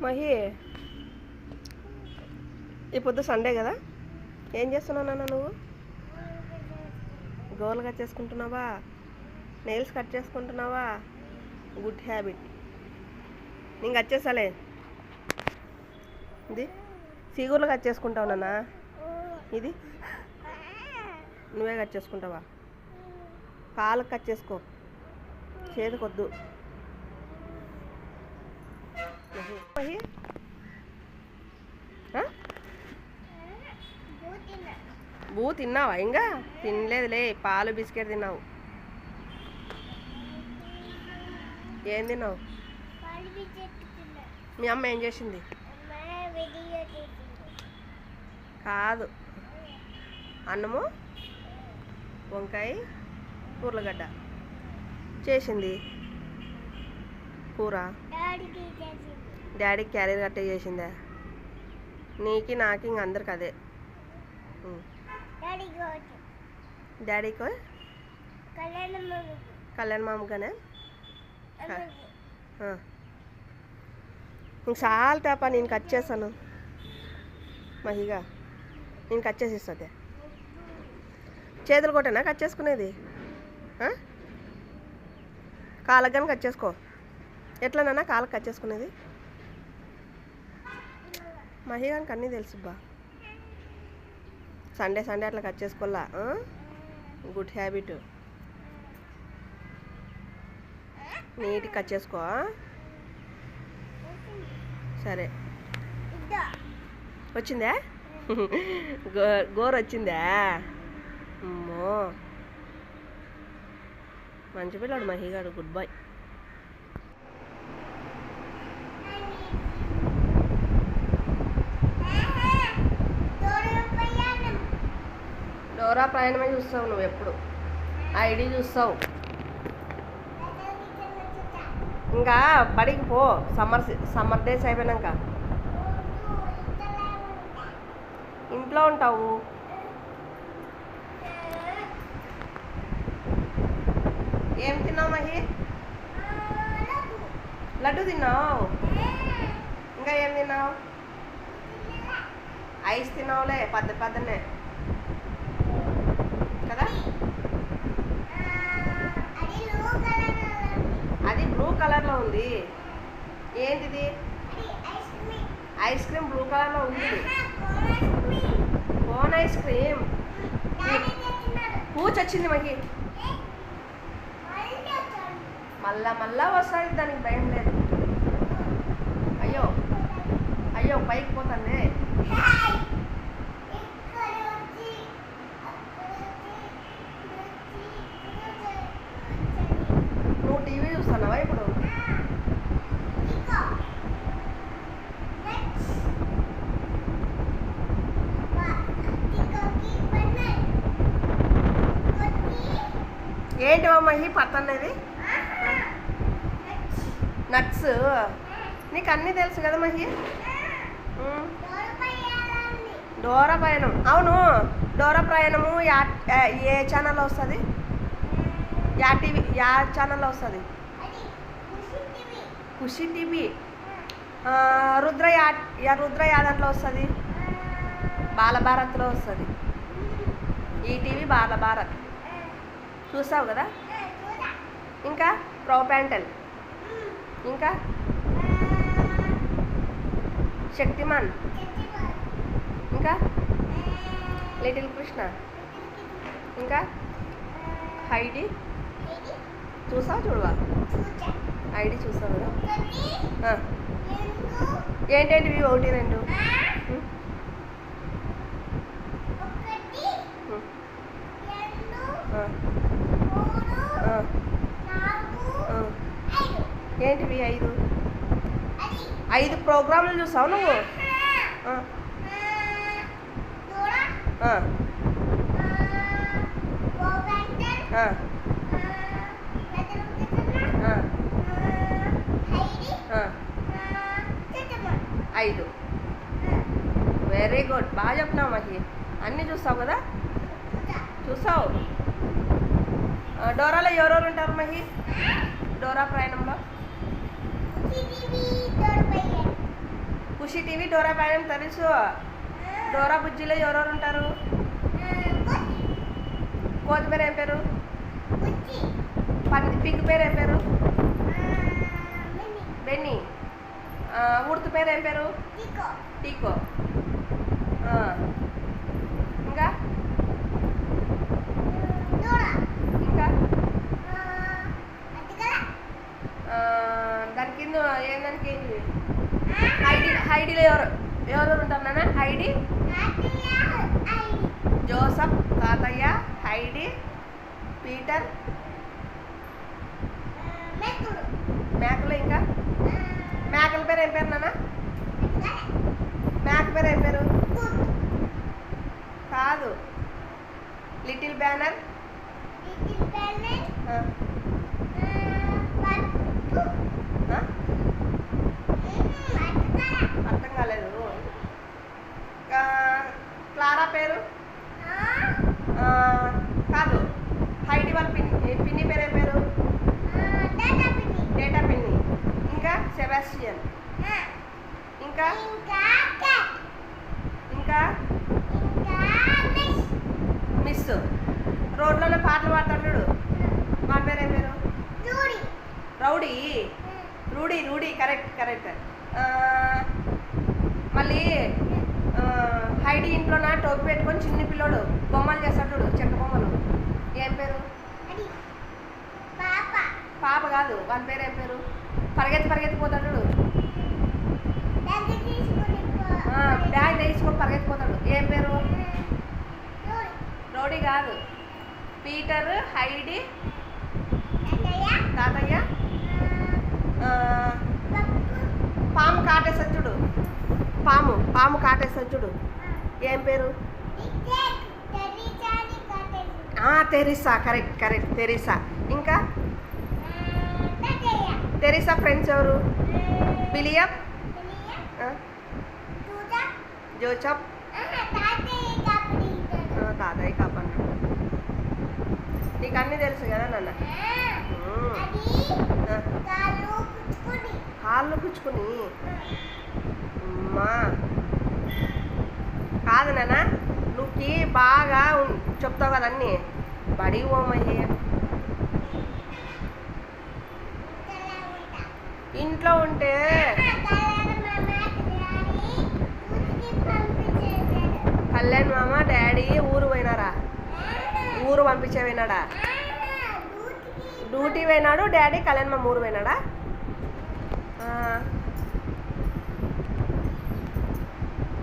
మహి, ఈ పొద్దు సండే కదా, ఏం చేస్తున్నావు నాన్న నువ్వు? గోర్లు కట్ చేసుకుంటున్నావా? నెయిల్స్ కట్ చేసుకుంటున్నావా? Good habit. నేను కట్ చేసాలే. ఇది సీగూర్లు కట్ చేసుకుంటావు నాన్న. ఇది నువ్వే కట్ చేసుకుంటావా? కాళ్ళకు కట్ చేసుకో, చేతికొద్దు. మహి, బూ తిన్నావా? ఇంకా తినలేదులే, పాలు బిస్కెట్ తిన్నావు. ఏం తిన్నావు? మీ అమ్మ ఏం చేసింది? కాదు, అన్నము వంకాయ ఉర్లగడ్డ చేసింది కూర. డాడీకి క్యారీర్ కట్టే చేసిందా? నీకి నాకి ఇంక అందరికి అదే. డాడీకి కళ్యాణ్ మామగానే ఇంక చాలా తప్ప. నేను కట్ చేస్తాను మహిగా, నేను కట్ చేసి ఇస్తుంది. చేతులు కొట్టేనా కట్ చేసుకునేది? కాళ్ళకు కానీ కట్ చేసుకో. ఎట్లనన్నా కాళ్ళకు కట్ చేసుకునేది? మహిగానికి అన్నీ తెలుసుబ్బా. సండే సండే అట్లా కట్ చేసుకోవాలా. Good habit. నీట్గా కట్ చేసుకో. సరే, వచ్చిందా? గోరు వచ్చిందా? అమ్మో, మంచి పిల్లాడు మహిగాడు. Good boy. డోరా ప్రయాణమే చూస్తావు నువ్వు ఎప్పుడు. ఐడి చూస్తావు. ఇంకా బడికి పో. సమ్మర్ డేస్ అయిపోయినాక ఇంట్లో ఉంటావు. ఏం తిన్నావు మహి? లడ్డు తిన్నావు. ఇంకా ఏం తిన్నావు? ఐస్ తిన్నావులే పద్దనే కదా. అది బ్లూ కలర్లో ఉంది. ఏంటిది? ఐస్ క్రీమ్ బ్లూ కలర్లో ఉంది. Cone ice cream. పూచొచ్చింది మహి. మళ్ళా వస్తుంది, దానికి భయం లేదు. అయ్యో అయ్యో, పైకి పోతానే. నువ్వు టీవీ చూస్తున్నావా ఇప్పుడు? ఏంటి మహి పడుతున్నది? నట్స్. నీకు అన్నీ తెలుసు కదా మహి. డోరా ప్రయాణం. అవును, డోరా ప్రయాణము ఏ ఛానల్లో వస్తుంది? యా టీవీ, యా ఛానల్లో వస్తుంది? ఖుషి టీవీ. రుద్ర యాదంట్లో వస్తుంది? బాలభారత్లో వస్తుంది. ఈటీవీ బాలభారత్ చూసావు కదా. ఇంకా ప్రోపాంటల్, ఇంకా శక్తిమాన్, ఇంకా లిటిల్ కృష్ణ, ఇంకా హైడి చూసావు? చూడవా? ఐడి చూసావు కదా. ఏంటంటివి? 1 2 ఏంటివి? 5 ప్రోగ్రాంలు చూసావు నువ్వు? ఐదు. వెరీ గుడ్, బాగా చెప్తున్నావు మహి. అన్నీ చూస్తావు కదా? చూసావు. డోరాలో ఎవరెవరు ఉంటారు మహి? డోరా ప్రయాణంలో ఖుషి టీవీ డోరా పైన తెలుసు. డోరా బుజ్జిలో ఎవరెవరు ఉంటారు? కోతి పేరు ఏం పేరు? పిగ్ పేరు ఏం పేరు? బెన్నీ. ఉడుతు పేరు ఏం పేరు? టీకో. ఇంకా ఇంకా దాని కింద ఏందానికి ఏంటి? హైడీలో ఎవరెవరు ఉంటారు నాన్న? హైడీ, జోసఫ్, తాతయ్య, హైడీ, పీటర్, మేకలు. ఇంకా మేకల పేరు ఏం పేరు నాన్న? మేక పేరు ఏం పేరు? కాదు. Little banner. అర్థం కాలేదు. క్లారా పేరు? కాదు. హైడీ వాళ్ళ పిన్ని పేరు ఏం పేరు? డేటా పిన్ని. ఇంకా సెబాస్టియన్. ఇంకా ఇంకా మిస్. రోడ్లోనే పాటలు పాడతాడు. వాడి పేరు ఏం పేరు? రౌడీ. రూడీ. కరెక్ట్. మళ్ళీ హైడీ ఇంట్లోన టోపీ పెట్టుకొని చిన్న పిల్లోడు బొమ్మలు చేస్తాడు, చెక్క బొమ్మలు. ఏం పేరు? పాప కాదు. వాని పేరు ఏం పేరు? పరిగెత్తిపోతాడు. బ్యాగ్ తీసుకొని పరిగెత్తిపోతాడు. ఏం పేరు? రౌడీ కాదు. పీటర్, హైడీ, తాతయ్య. పాము కాటేస్తుంది చూడు. పాము కాటేస్తుంది చూడు. ఏం పేరు? తెరిసా. కరెక్ట్. తెరిసా. ఇంకా తెరిసా ఫ్రెండ్స్ ఎవరు? విలియం, జోసఫ్, తాతయ్య కాపన్న. నీకు అన్నీ తెలుసు కదా నాన్న? కాళ్ళు పుచ్చుకుని అమ్మా కాదు నాన్న. నువ్వుకి బాగా చెప్తావు కదా అన్నీ. బడి ఓమయ్యే ఇంట్లో ఉంటే కళ్యాణ్ మామ డాడీ ఊరు పోయినారా? ఊరు పంపించేపోయినాడా? డ్యూటీ పోయినాడు డాడీ. కళ్యాణ్ మామ ఊరు పోయినాడా?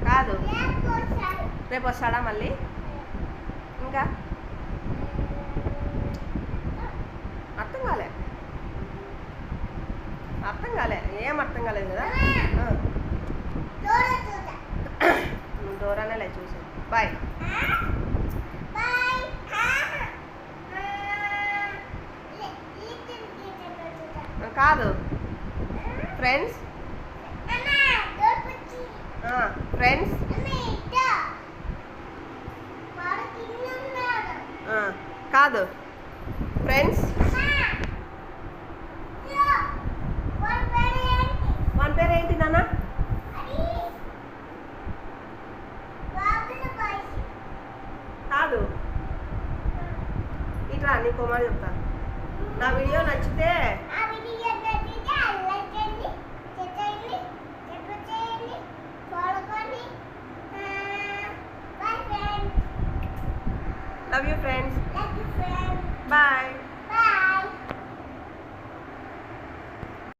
కాదు. రేపు వస్తాడా మళ్ళీ? ఇంకా అర్థం కాలే. ఏం అర్థం కాలేదు కదా? డోరానే చూసాను. బాయ్. కాదు. ఫ్రెండ్స్ కాదు. ఫ్రెండ్స్ వన్ పేరు ఏంటి నాన్న? కాదు. ఇట్లా నీకు మాట చెప్తా. నా వీడియో నచ్చితే love you friends. Bye.